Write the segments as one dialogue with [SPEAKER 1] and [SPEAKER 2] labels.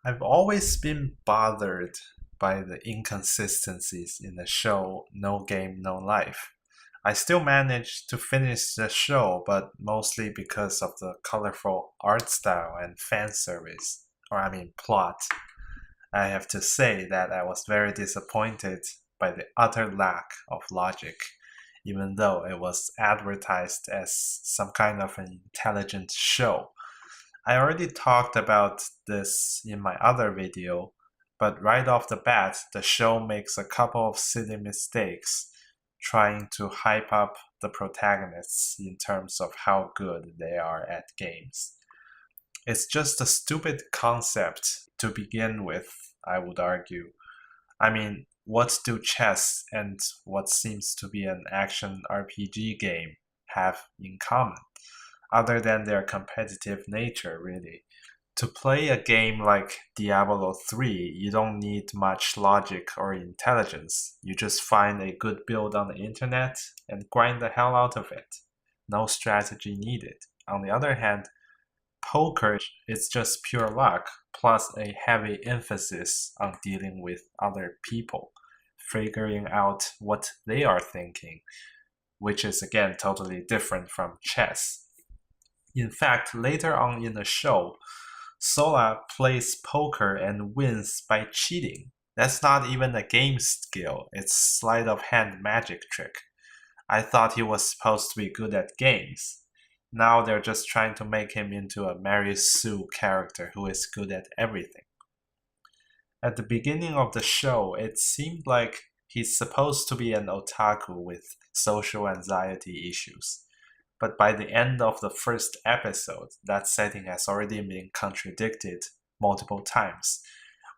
[SPEAKER 1] I've always been bothered by the inconsistencies in the show No Game, No Life. I still managed to finish the show, but mostly because of the colorful art style and fan service, plot. I have to say that I was very disappointed by the utter lack of logic, even though it was advertised as some kind of an intelligent show. I already talked about this in my other video, but right off the bat, the show makes a couple of silly mistakes trying to hype up the protagonists in terms of how good they are at games. It's just a stupid concept to begin with, I would argue. What do chess and what seems to be an action RPG game have in common? Other than their competitive nature, really. To play a game like Diablo 3, you don't need much logic or intelligence. You just find a good build on the internet and grind the hell out of it. No strategy needed. On the other hand, poker is just pure luck, plus a heavy emphasis on dealing with other people, figuring out what they are thinking, which is again totally different from chess. In fact, later on in the show, Sola plays poker and wins by cheating. That's not even a game skill, it's sleight of hand magic trick. I thought he was supposed to be good at games. Now they're just trying to make him into a Mary Sue character who is good at everything. At the beginning of the show, it seemed like he's supposed to be an otaku with social anxiety issues. But by the end of the first episode, that setting has already been contradicted multiple times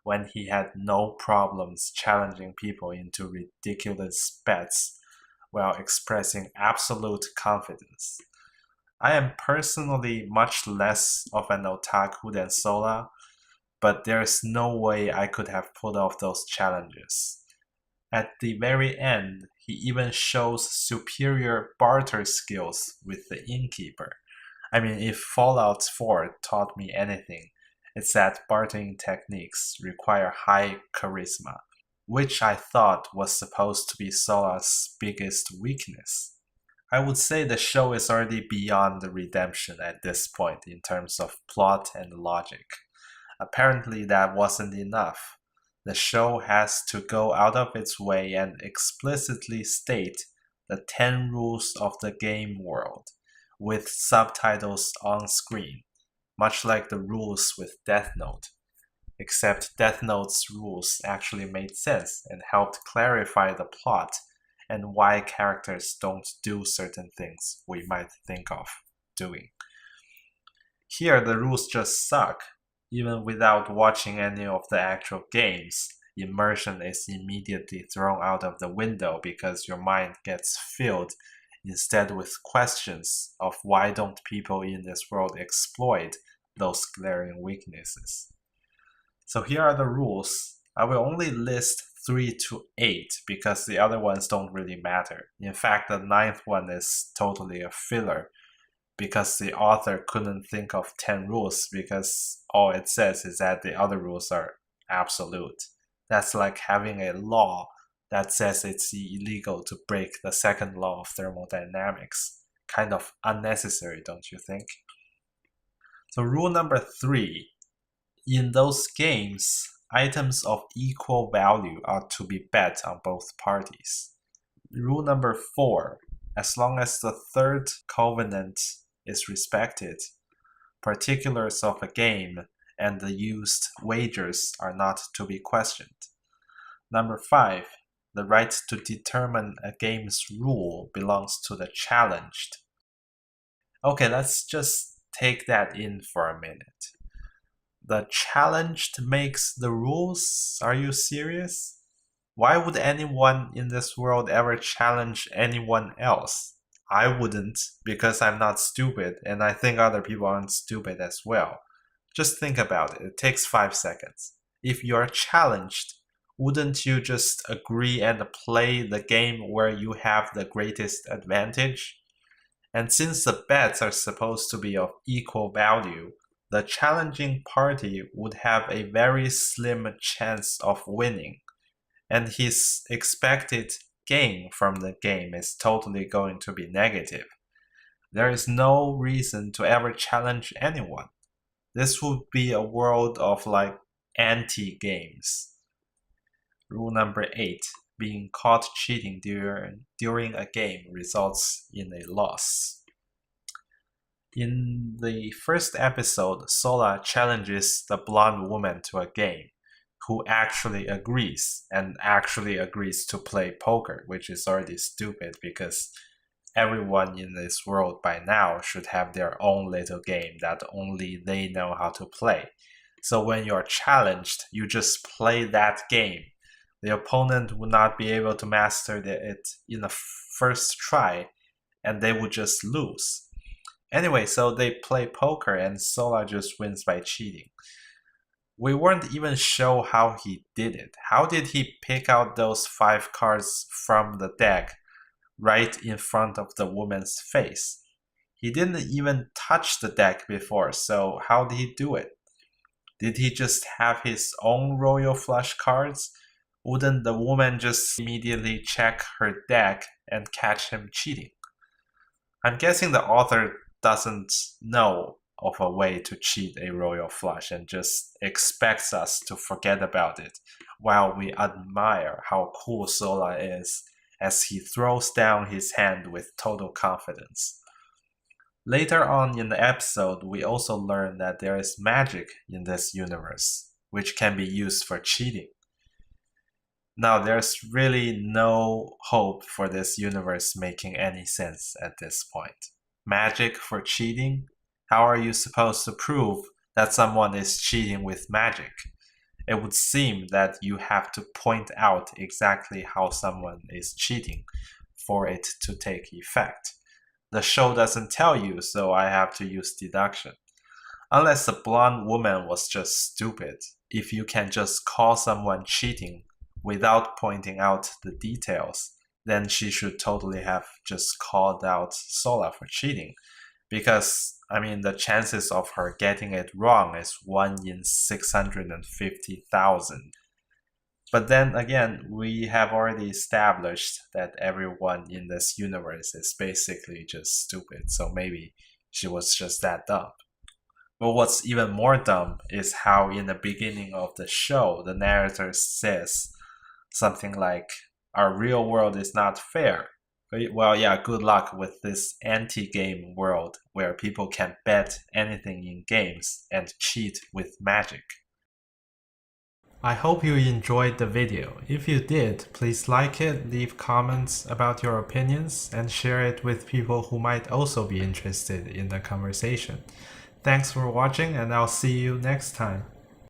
[SPEAKER 1] when he had no problems challenging people into ridiculous bets while expressing absolute confidence. I am personally much less of an otaku than Sola, but there's no way I could have pulled off those challenges. At the very end, he even shows superior barter skills with the innkeeper. If Fallout 4 taught me anything, it's that bartering techniques require high charisma, which I thought was supposed to be Sola's biggest weakness. I would say the show is already beyond the redemption at this point in terms of plot and logic. Apparently, that wasn't enough. The show has to go out of its way and explicitly state the 10 rules of the game world, with subtitles on screen, much like the rules with Death Note. Except Death Note's rules actually made sense and helped clarify the plot and why characters don't do certain things we might think of doing. Here, the rules just suck. Even without watching any of the actual games, immersion is immediately thrown out of the window because your mind gets filled instead with questions of why don't people in this world exploit those glaring weaknesses. So here are the rules. I will only list 3 to 8 because the other ones don't really matter. In fact, the ninth one is totally a filler because the author couldn't think of 10 rules because all it says is that the other rules are absolute. That's like having a law that says it's illegal to break the second law of thermodynamics. Kind of unnecessary, don't you think? So rule number 3, in those games, items of equal value are to be bet on both parties. Rule number 4, as long as the third covenant is respected, particulars of a game and the used wagers are not to be questioned. Number 5, the right to determine a game's rule belongs to the challenged. Okay, let's just take that in for a minute. The challenged makes the rules? Are you serious? Why would anyone in this world ever challenge anyone else? I wouldn't, because I'm not stupid, and I think other people aren't stupid as well. Just think about it. It takes 5 seconds. If you're challenged, wouldn't you just agree and play the game where you have the greatest advantage? And since the bets are supposed to be of equal value, the challenging party would have a very slim chance of winning, and his expected gain from the game is totally going to be negative. There is no reason to ever challenge anyone. This would be a world of like anti-games. Rule number 8. Being caught cheating during a game results in a loss. In the first episode, Sola challenges the blonde woman to a game, who actually agrees, and actually agrees to play poker, which is already stupid because everyone in this world by now should have their own little game that only they know how to play. So when you're challenged, you just play that game. The opponent would not be able to master it in the first try, and they would just lose. Anyway, so they play poker and Sola just wins by cheating. We weren't even sure how he did it. How did he pick out those 5 cards from the deck right in front of the woman's face? He didn't even touch the deck before, so how did he do it? Did he just have his own royal flush cards? Wouldn't the woman just immediately check her deck and catch him cheating? I'm guessing the author doesn't know of a way to cheat a royal flush and just expects us to forget about it while we admire how cool Sola is as he throws down his hand with total confidence. Later on in the episode, we also learn that there is magic in this universe, which can be used for cheating. Now, there's really no hope for this universe making any sense at this point. Magic for cheating? How are you supposed to prove that someone is cheating with magic? It would seem that you have to point out exactly how someone is cheating for it to take effect. The show doesn't tell you, so I have to use deduction. Unless the blonde woman was just stupid. If you can just call someone cheating without pointing out the details, then she should totally have just called out Sola for cheating. Because, the chances of her getting it wrong is 1 in 650,000. But then again, we have already established that everyone in this universe is basically just stupid, so maybe she was just that dumb. But what's even more dumb is how in the beginning of the show, the narrator says something like, our real world is not fair. Well, yeah, good luck with this anti-game world where people can bet anything in games and cheat with magic. I hope you enjoyed the video. If you did, please like it, leave comments about your opinions, and share it with people who might also be interested in the conversation. Thanks for watching, and I'll see you next time.